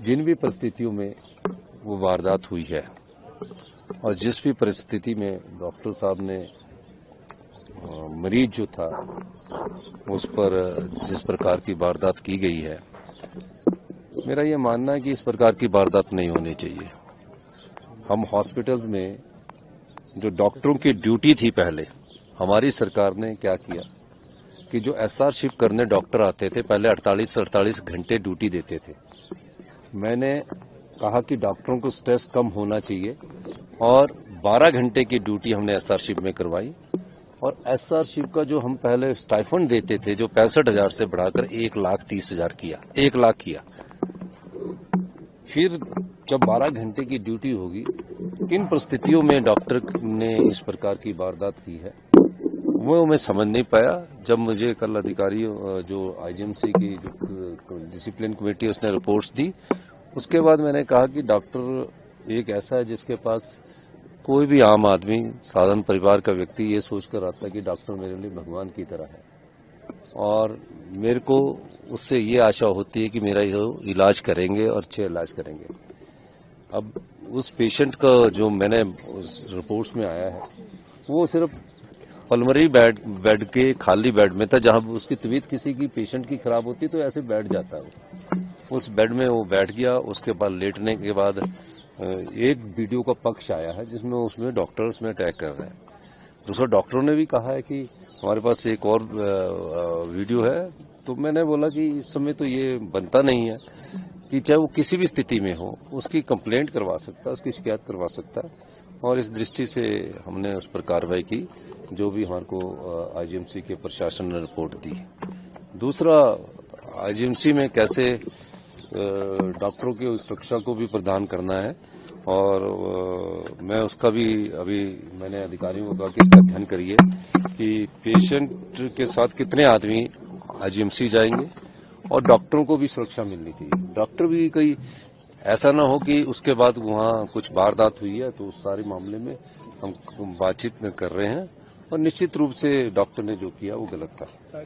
जिन भी परिस्थितियों में वो वारदात हुई है और जिस भी परिस्थिति में डॉक्टर साहब ने मरीज जो था उस पर जिस प्रकार की वारदात की गई है, मेरा ये मानना है कि इस प्रकार की वारदात नहीं होनी चाहिए। हम हॉस्पिटल्स में जो डॉक्टरों की ड्यूटी थी पहले, हमारी सरकार ने क्या किया कि जो एसआर शिफ्ट करने डॉक्टर आते थे, पहले 48 घंटे ड्यूटी देते थे। मैंने कहा कि डॉक्टरों को स्ट्रेस कम होना चाहिए और 12 घंटे की ड्यूटी हमने एसआर शिफ्ट में करवाई और एसआर शिफ्ट का जो हम पहले स्टाइफंड देते थे जो 65,000 से बढ़ाकर 1,30,000 किया, 1 लाख किया। फिर जब 12 घंटे की ड्यूटी होगी, किन परिस्थितियों में डॉक्टर ने इस प्रकार की वारदात की है वो मैं समझ नहीं पाया। जब मुझे कल अधिकारियों जो आईजीएमसी की जो डिसिप्लिन कमेटी उसने रिपोर्ट्स दी, उसके बाद मैंने कहा कि डॉक्टर एक ऐसा है जिसके पास कोई भी आम आदमी, साधारण परिवार का व्यक्ति ये सोचकर आता है कि डॉक्टर मेरे लिए भगवान की तरह है और मेरे को उससे ये आशा होती है कि मेरा ये इलाज करेंगे और अच्छे इलाज करेंगे। अब उस पेशेंट का जो मैंने उस रिपोर्ट्स में आया है वो सिर्फ पल्मोनरी बेड के खाली बेड में था, जहां उसकी तबीयत किसी की पेशेंट की खराब होती तो ऐसे बैठ जाता है। उस बेड में वो बैठ गया, उसके बाद लेटने के बाद एक वीडियो का पक्ष आया है जिसमें उसमें डॉक्टर उसमें अटैक कर रहे हैं। दूसरा डॉक्टरों ने भी कहा है कि हमारे पास एक और वीडियो है, तो मैंने बोला कि इस समय तो ये बनता नहीं है कि चाहे वो किसी भी स्थिति में हो उसकी कंप्लेंट करवा सकता है, उसकी शिकायत करवा सकता है और इस दृष्टि से हमने उस पर कार्रवाई की जो भी हमारे को आईजीएमसी के प्रशासन ने रिपोर्ट दी। दूसरा, आईजीएमसी में कैसे डॉक्टरों की सुरक्षा को भी प्रदान करना है और मैं उसका भी अभी मैंने अधिकारियों को कहा कि इसका अध्ययन करिए कि पेशेंट के साथ कितने आदमी आईजीएमसी जाएंगे और डॉक्टरों को भी सुरक्षा मिलनी चाहिए। डॉक्टर भी कोई ऐसा ना हो कि उसके बाद वहां कुछ वारदात हुई है तो उस सारे मामले में हम बातचीत कर रहे हैं और निश्चित रूप से डॉक्टर ने जो किया वो गलत था।